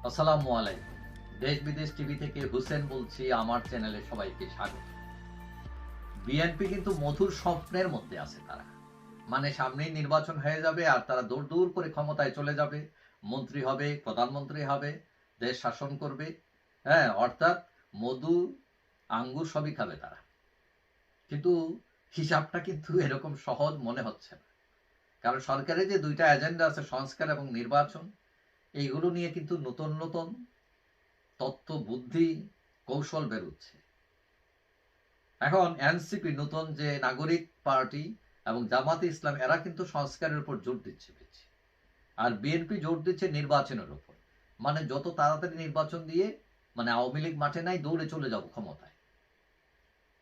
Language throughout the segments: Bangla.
আসসালামু আলাইকুম। দেশ বিদেশ টিভি থেকে হুসেন বলছি। আমার চ্যানেলে সবাইকে স্বাগত। বিএনপি কিন্তু মধুর স্বপ্নের মধ্যে আছে তারা। মানে সামনেই নির্বাচন হয়ে যাবে আর তারা দৌড় দৌড় করে ক্ষমতায় চলে যাবে, মন্ত্রী হবে, প্রধানমন্ত্রী হবে, দেশ শাসন করবে। হ্যাঁ, অর্থাৎ মধু, আঙ্গুর সবই খাবে তারা। কিন্তু হিসাবটা কিন্তু এরকম সহজ মনে হচ্ছে না। কারণ সরকারের যে দুইটা এজেন্ডা আছে, সংস্কার এবং নির্বাচন, এইগুলো নিয়ে কিন্তু নতুন নতুন তথ্য, বুদ্ধি, কৌশল বেরোচ্ছে। এখন এনসিপি, নতুন যে নাগরিক পার্টি, এবং জামাতে ইসলাম, এরা কিন্তু সংস্কারের উপর জোর দিচ্ছে বেশি। আর বিএনপি জোর দিচ্ছে নির্বাচনের উপর। মানে যত তাড়াতাড়ি নির্বাচন দিয়ে, মানে আওয়ামী লীগ মাঠে নাই, দৌড়ে চলে যাব ক্ষমতায়।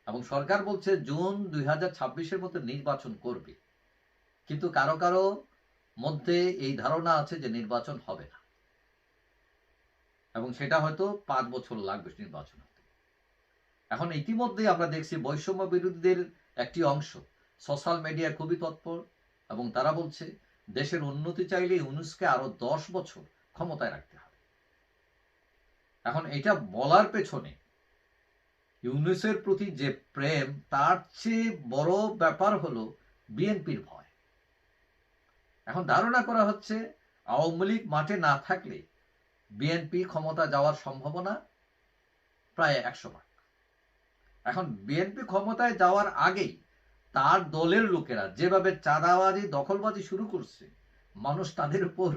এবং সরকার বলছে জুন 2026-এর মধ্যে নির্বাচন করবে। কিন্তু কারো কারো মধ্যে এই ধারণা আছে যে নির্বাচন হবে না, এবং সেটা হয়তো 5 বছর লাগবে নির্বাচন হতে। এখন ইতিমধ্যে আমরা দেখছি বৈষম্য বিরোধীদের একটি অংশ সোশ্যাল মিডিয়া খুবই তৎপর, এবং তারা বলছে দেশের উন্নতি চাইলে ইউনূসকে আরো 10 বছর ক্ষমতায় রাখতে হবে। এখন এটা বলার পেছনে ইউনূসের প্রতি যে প্রেম, তার চেয়ে বড় ব্যাপার হলো বিএনপির ভয়। এখন ধারণা করা হচ্ছে আওয়ামী লীগ মাঠে না থাকলে বিএনপি ক্ষমতা যাওয়ার সম্ভাবনা প্রায় 100 ভাগ। এখন বিএনপি ক্ষমতায় যাওয়ার আগেই তার দলের লোকেরা যেভাবে চাঁদাবাজি, দখলবাজি শুরু করছে, মানুষ তাদের উপর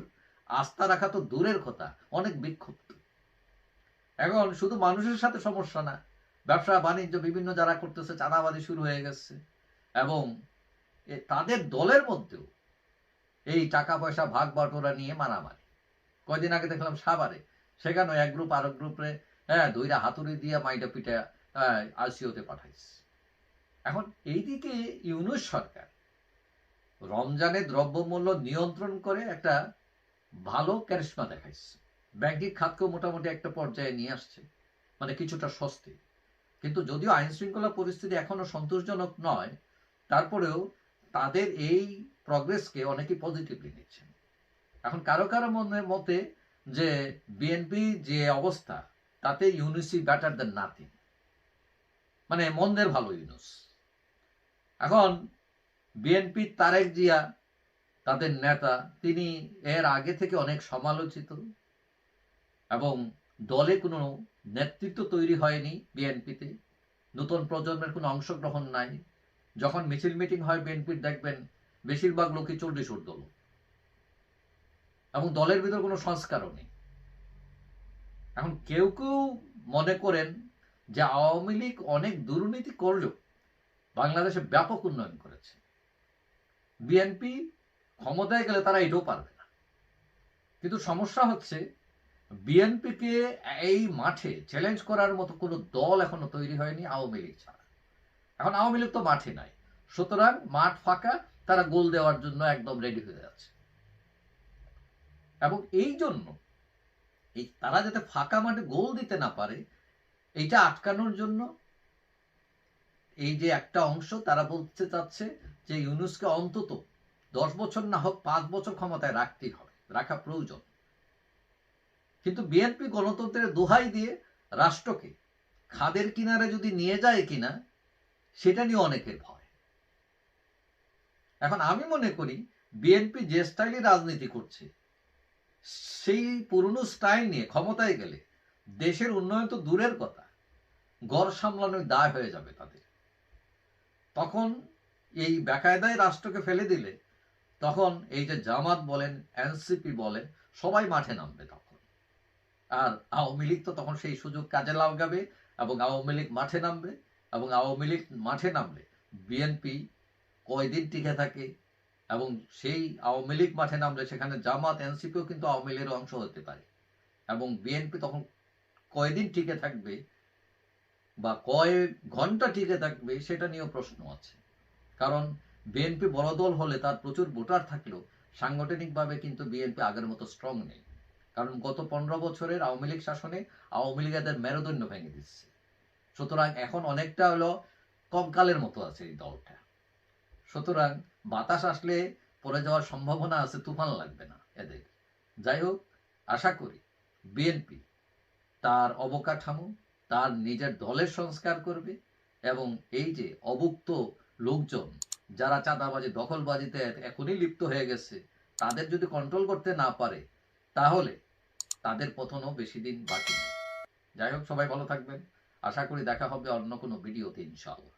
আস্থা রাখা তো দূরের কথা, অনেক বিক্ষুব্ধ। এখন শুধু মানুষের সাথে সমস্যা না, ব্যবসা বাণিজ্য বিভিন্ন যারা করতেছে, চাঁদাবাজি শুরু হয়ে গেছে। এবং তাদের দলের মধ্যেও এই টাকা পয়সা ভাগ বাটোরা নিয়ে মারামারি। কয়দিন আগে দেখলাম সাভারে, সেখানে এক গ্রুপ আরেক গ্রুপে দুইটা হাতুড়ি দিয়ে মাইটা পিঠা আইসিওতে পাঠাইছে। এখন এইদিকে ইউনূস সরকার রমজানে দ্রব্যমূল্য নিয়ন্ত্রণ করে একটা ভালো ক্যারিশমা দেখাইছে, ব্যাংকিং খাতকেও মোটামুটি একটা পর্যায়ে নিয়ে আসছে, মানে কিছুটা স্বস্তি। কিন্তু যদিও আইন শৃঙ্খলা পরিস্থিতি এখনো সন্তোষজনক নয়, তারপরেও তাদের এই প্রগ্রেসকে অনেকেই পজিটিভলি নিচ্ছেন। এখন কারো কারো মনের মতে যে বিএনপি যে অবস্থা, তাতে ইউনূসই বেটার দেন নাথিং, মানে মন্দের ভালো ইউনূস। এখন বিএনপি তারেক জিয়া, তাদের নেতা, তিনি এর আগে থেকে অনেক সমালোচিত, এবং দলে কোনো নেতৃত্ব তৈরি হয়নি বিএনপিতে, নতুন প্রজন্মের কোনো অংশগ্রহণ নাই। যখন মিছিল মিটিং হয় বিএনপির, দেখবেন বেশিরভাগ লোকই 40 দল, এবং দলের ভিতর কোনো সংস্কারও নেই। এখন কেউ কেউ মনে করেন যে আওয়ামী লীগ অনেক দুর্নীতি করলেও বাংলাদেশে ব্যাপক উন্নয়ন করেছে, বিএনপি ক্ষমতায় গেলে তারা এটাও পারবে না। কিন্তু সমস্যা হচ্ছে বিএনপিকে এই মাঠে চ্যালেঞ্জ করার মতো কোনো দল এখনো তৈরি হয়নি আওয়ামী লীগ ছাড়া। এখন আওয়ামী লীগ তো মাঠে নাই, সুতরাং মাঠ ফাঁকা, তারা গোল দেওয়ার জন্য একদম রেডি হয়ে যাচ্ছে। এবং এই জন্য এই তারা যাতে ফাঁকা মাঠে গোল দিতে না পারে, এইটা আটকানোর জন্য এই যে একটা অংশ তারা বলতে চাচ্ছে যে ইউনূসকে অন্তত 10 বছর না হোক 5 বছর ক্ষমতায় রাখতেই হবে, রাখা প্রয়োজন। কিন্তু বিএনপি গণতন্ত্রের দোহাই দিয়ে রাষ্ট্রকে খাদের কিনারে যদি নিয়ে যায় কিনা, সেটা নিয়ে অনেকের ভয়। এখন আমি মনে করি বিএনপি যে স্টাইলে রাজনীতি করছে, সেই পুরনো স্টাইল নিয়ে ক্ষমতায় গেলে দেশের উন্নয়ন তো দূরের কথা, গড় সামলানোর দায় হয়ে যাবে তাদের। তখন এই বেকায়দায় রাষ্ট্রকে ফেলে দিলে, তখন এই যে জামাত বলেন, এনসিপি বলেন, সবাই মাঠে নামবে তখন। আর আওয়ামী লীগ তো তখন সেই সুযোগ কাজে লাগাবে, এবং আওয়ামী লীগ মাঠে নামবে। এবং আওয়ামী লীগ মাঠে নামলে বিএনপি কয়দিন টিকে থাকে, এবং সেই আওয়ামী লীগ মাঠে নামলে সেখানে জামাত, এনসিপিও কিন্তু আওয়ামী লীগের অংশ হতে পারে। এবং বিএনপি তখন কয়দিন টিকে থাকবে বা কয় ঘন্টা টিকে থাকবে, সেটা নিয়েও প্রশ্ন আছে। কারণ বিএনপি বড় দল হলে তার প্রচুর ভোটার থাকলেও সাংগঠনিকভাবে কিন্তু বিএনপি আগের মতো স্ট্রং নেই। কারণ গত 15 বছরের আওয়ামী লীগ শাসনে আওয়ামী লীগ এদের মেরুদণ্ড ভেঙে দিচ্ছে। সুতরাং এখন অনেকটা হলো কঙ্কালের মতো আছে এই দলটা। সুতরাং বাতাস আসলে পড়ে যাওয়ার সম্ভাবনা আছে, তুফান লাগবে না এদের। যাই হোক, আশা করি বিএনপি তার অবকাঠামো, তার নিজের দলের সংস্কার করবে এবং এই যে অভুক্ত লোকজন যারা চাঁদাবাজি দখলবাজিতে এখনই লিপ্ত হয়ে গেছে, তাদের যদি কন্ট্রোল করতে না পারে, তাহলে তাদের পতনও বেশি দিন বাকি নেই। যাই হোক, সবাই ভালো থাকবেন। আশা করি দেখা হবে অন্য কোনো ভিডিওতে, ইনশাআল্লাহ।